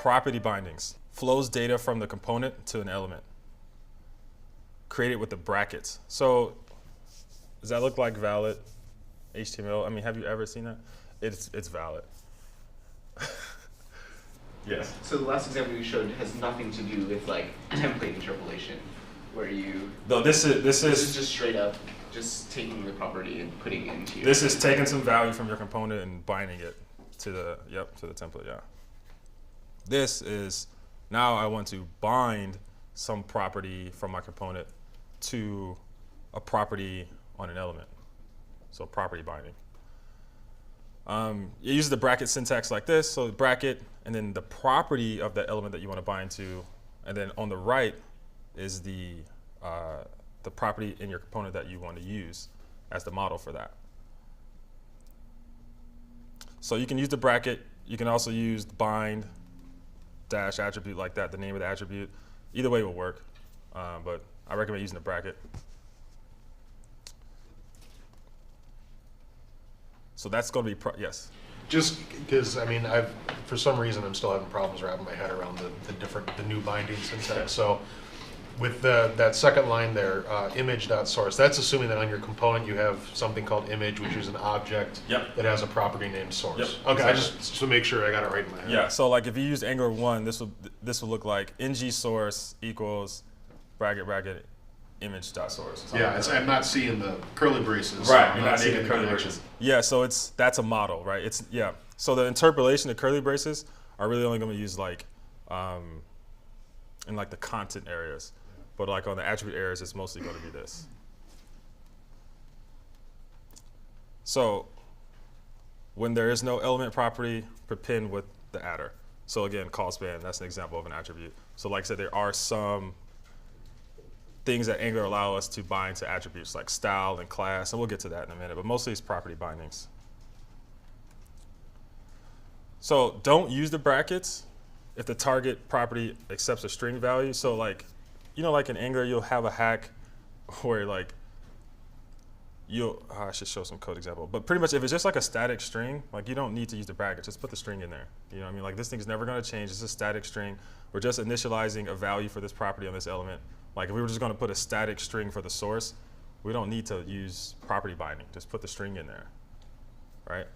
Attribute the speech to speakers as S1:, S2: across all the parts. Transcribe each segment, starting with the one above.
S1: Property bindings. Flows data from the component to an element. Created with the brackets. So does that look like valid HTML? I mean, have you ever seen that? It's valid. Yes.
S2: So the last example you showed has nothing to do with like template interpolation, where you.
S1: No, this is
S2: just straight up just taking the property and putting it into.
S1: This is taking some value from your component and binding it to the template. Yeah. This is now I want to bind some property from my component to a property on an element. So property binding. You use the bracket syntax like this. So bracket, and then the property of the element that you want to bind to, and then on the right is the property in your component that you want to use as the model for that. So you can use the bracket. You can also use bind dash attribute like that, the name of the attribute. Either way will work, but I recommend using the bracket. So that's going to be, yes?
S3: Just because, I mean, for some reason, I'm still having problems wrapping my head around the new binding syntax. So with that second line there, image.source, that's assuming that on your component you have something called image, which is an object that has a property named source.
S1: Yep,
S3: okay,
S1: exactly.
S3: I just to make sure I got it right in my head.
S1: Yeah, so like if you use Angular 1, this will look like ng source equals bracket image.source.
S3: Yeah, I'm not seeing the curly braces.
S1: Right,
S3: I'm
S1: you're not seeing the curly
S3: connection.
S1: braces. Yeah, so that's a model, right? So the interpolation of curly braces are really only going to use like in like the content areas, but like on the attribute areas, it's mostly going to be this. So when there is no element property, prepend with the adder. So again, call span, that's an example of an attribute. So like I said, there are some things that Angular allow us to bind to attributes like style and class, and we'll get to that in a minute, but mostly it's property bindings. So don't use the brackets if the target property accepts a string value. So like, like in Angular, you'll have a hack where like, I should show some code example, but pretty much if it's just like a static string, like you don't need to use the bracket, just put the string in there. You know what I mean? Like this thing's never gonna change, it's a static string. We're just initializing a value for this property on this element. Like if we were just gonna put a static string for the source, we don't need to use property binding, just put the string in there, right?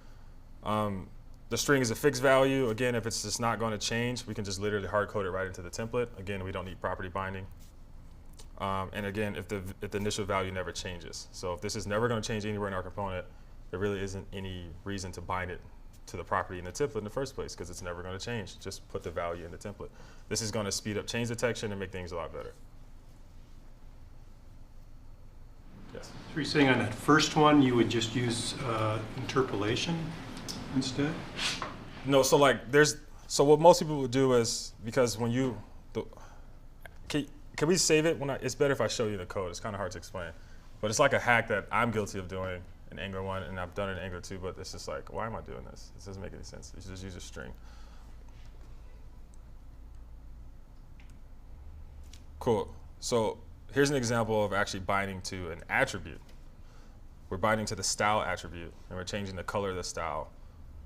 S1: The string is a fixed value. Again, if it's just not gonna change, we can just literally hard code it right into the template. Again, we don't need property binding. And again, if the initial value never changes. So if this is never gonna change anywhere in our component, there really isn't any reason to bind it to the property in the template in the first place because it's never gonna change. Just put the value in the template. This is gonna speed up change detection and make things a lot better. Yes.
S4: So you're saying on that first one, you would just use interpolation instead?
S1: No, so like so what most people would do is, because when can we save it? It's better if I show you the code. It's kind of hard to explain. But it's like a hack that I'm guilty of doing in Angular 1, and I've done it in Angular 2, but it's just like, why am I doing this? This doesn't make any sense. You should just use a string. Cool. So here's an example of actually binding to an attribute. We're binding to the style attribute, and we're changing the color of the style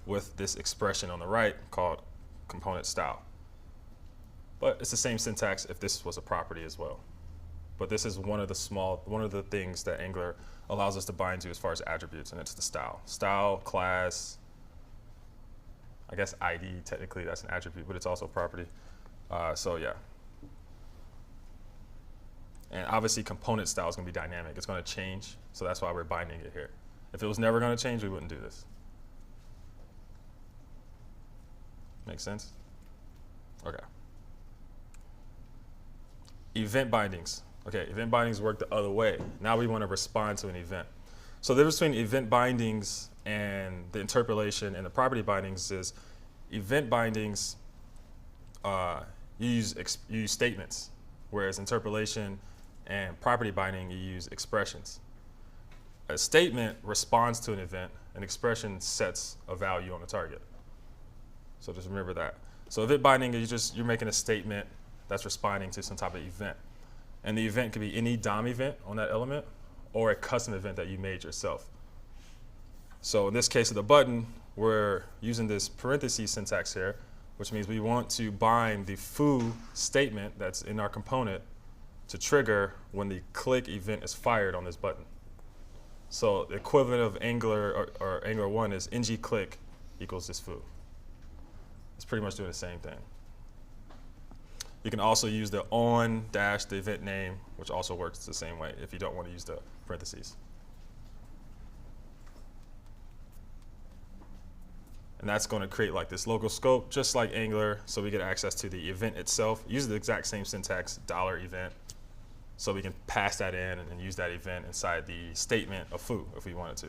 S1: with this expression on the right called component style. But it's the same syntax if this was a property as well. But this is one of the things that Angular allows us to bind to as far as attributes, and it's the style. Style, class, I guess ID, technically that's an attribute, but it's also a property. So yeah. And obviously component style is gonna be dynamic. It's gonna change, so that's why we're binding it here. If it was never gonna change, we wouldn't do this. Make sense? Okay. Event bindings. Okay, event bindings work the other way. Now we want to respond to an event. So the difference between event bindings and the interpolation and the property bindings is event bindings, you use statements, whereas interpolation and property binding, you use expressions. A statement responds to an event, an expression sets a value on the target. So just remember that. So event binding, you're making a statement that's responding to some type of event. And the event could be any DOM event on that element or a custom event that you made yourself. So in this case of the button, we're using this parentheses syntax here, which means we want to bind the foo statement that's in our component to trigger when the click event is fired on this button. So the equivalent of Angular or Angular 1 is ng click equals this foo. It's pretty much doing the same thing. You can also use the on dash the event name, which also works the same way if you don't want to use the parentheses. And that's going to create like this local scope, just like Angular, so we get access to the event itself. Use the exact same syntax, $event, so we can pass that in and use that event inside the statement of foo if we wanted to.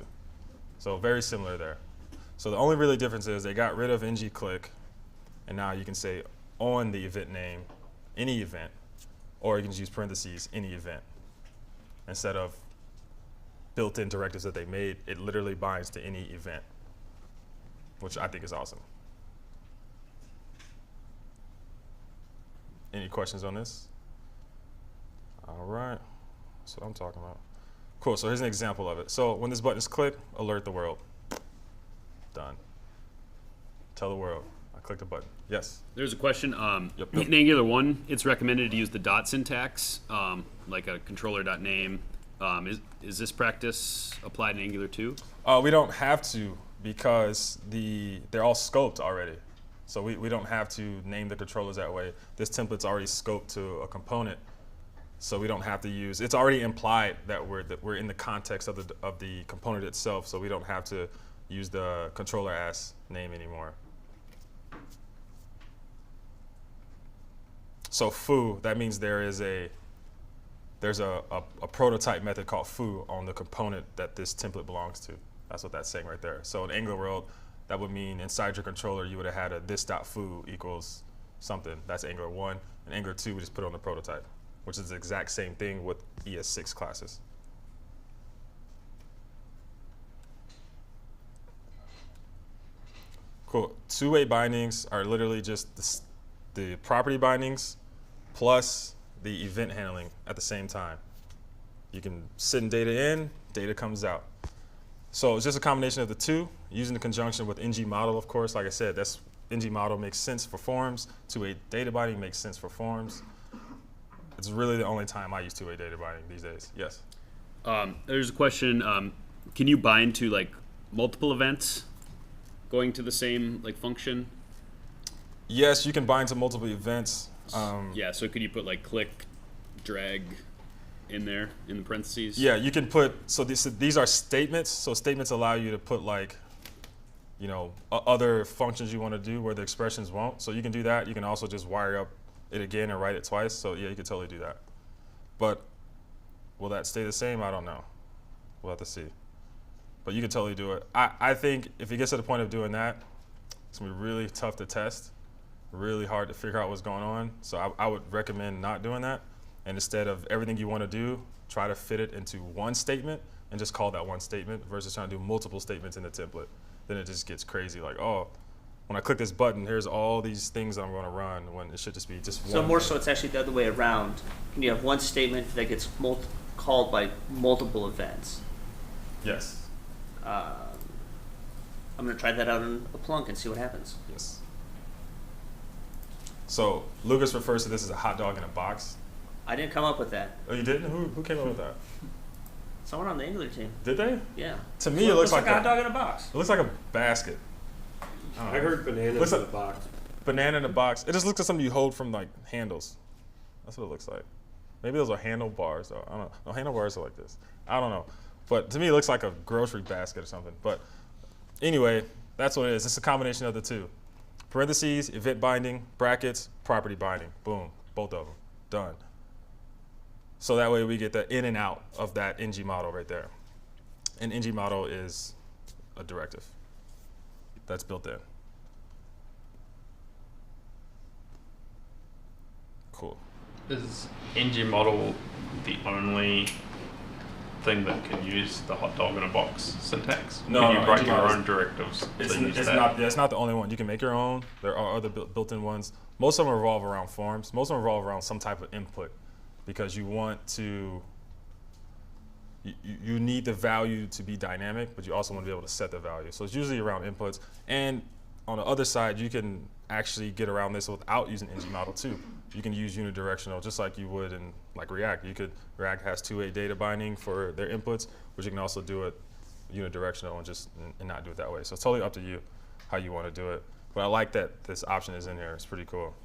S1: So very similar there. So the only really difference is they got rid of ng click, and now you can say on the event name, any event, or you can just use parentheses, any event. Instead of built-in directives that they made, it literally binds to any event, which I think is awesome. Any questions on this? All right, that's what I'm talking about. Cool, so here's an example of it. So when this button is clicked, alert the world. Done. Tell the world, I clicked the button. Yes?
S5: There's a question.
S1: Yep.
S5: In Angular 1, it's recommended to use the dot syntax, like a controller.name. Is this practice applied in Angular 2?
S1: We don't have to because they're all scoped already. So we don't have to name the controllers that way. This template's already scoped to a component, so we don't have to use. It's already implied that we're in the context of the component itself, so we don't have to use the controller as name anymore. So foo, that means there's a prototype method called foo on the component that this template belongs to. That's what that's saying right there. So in Angular world, that would mean inside your controller, you would have had a this.foo equals something. That's Angular 1. And Angular 2, we just put it on the prototype, which is the exact same thing with ES6 classes. Cool. Two-way bindings are literally just the property bindings plus the event handling at the same time. You can send data in, data comes out. So it's just a combination of the two, using the conjunction with ng model, of course. Like I said, that's ng model makes sense for forms. Two-way data binding makes sense for forms. It's really the only time I use two-way data binding these days. Yes?
S5: There's a question. Can you bind to like multiple events going to the same like function?
S1: Yes, you can bind to multiple events.
S5: Yeah, so could you put like click, drag in there in the parentheses?
S1: Yeah, you can put, so these are statements. So statements allow you to put like, you know, other functions you want to do where the expressions won't. So you can do that. You can also just wire up it again and write it twice. So yeah, you could totally do that. But will that stay the same? I don't know. We'll have to see. But you can totally do it. I think if it gets to the point of doing that, it's going to be really tough to test, really hard to figure out what's going on. So I would recommend not doing that. And instead of everything you want to do, try to fit it into one statement and just call that one statement versus trying to do multiple statements in the template. Then it just gets crazy. Like, oh, when I click this button, here's all these things I'm going to run when it should just be just one.
S6: So more so it's actually the other way around. Can you have one statement that gets called by multiple events?
S1: Yes.
S6: I'm going to try that out on a Plunk and see what happens.
S1: Yes. So Lucas refers to this as a hot dog in a box.
S6: I didn't come up with that.
S1: Oh, you didn't? Who came up with that?
S6: Someone on the Angular team.
S1: Did they?
S6: Yeah.
S1: To me, it looks like
S6: a hot dog in a box.
S1: It looks like a basket. I don't
S4: I
S1: know.
S4: heard bananas
S1: Looks
S4: in
S1: like-
S4: the box.
S1: Banana in a box. It just looks like something you hold from like handles. That's what it looks like. Maybe those are handlebars. Though. I don't know. No, handlebars are like this. I don't know. But to me, it looks like a grocery basket or something. But anyway, that's what it is. It's a combination of the two. Parentheses, event binding, brackets, property binding. Boom. Both of them. Done. So that way we get the in and out of that ng model right there. An ng model is a directive that's built in. Cool.
S7: Is ng model the only thing that can use the hot dog in a box syntax?
S1: No,
S7: Can
S1: no,
S7: you write
S1: ng
S7: your
S1: model
S7: own directives
S1: It's,
S7: that use
S1: it's
S7: that?
S1: not. It's not the only one. You can make your own. There are other built-in ones. Most of them revolve around forms. Most of them revolve around some type of input, because you want to. You need the value to be dynamic, but you also want to be able to set the value. So it's usually around inputs. And on the other side, you can actually get around this without using ng model too. You can use unidirectional just like you would in like React. React has two-way data binding for their inputs, but you can also do it unidirectional and not do it that way. So it's totally up to you how you want to do it. But I like that this option is in here. It's pretty cool.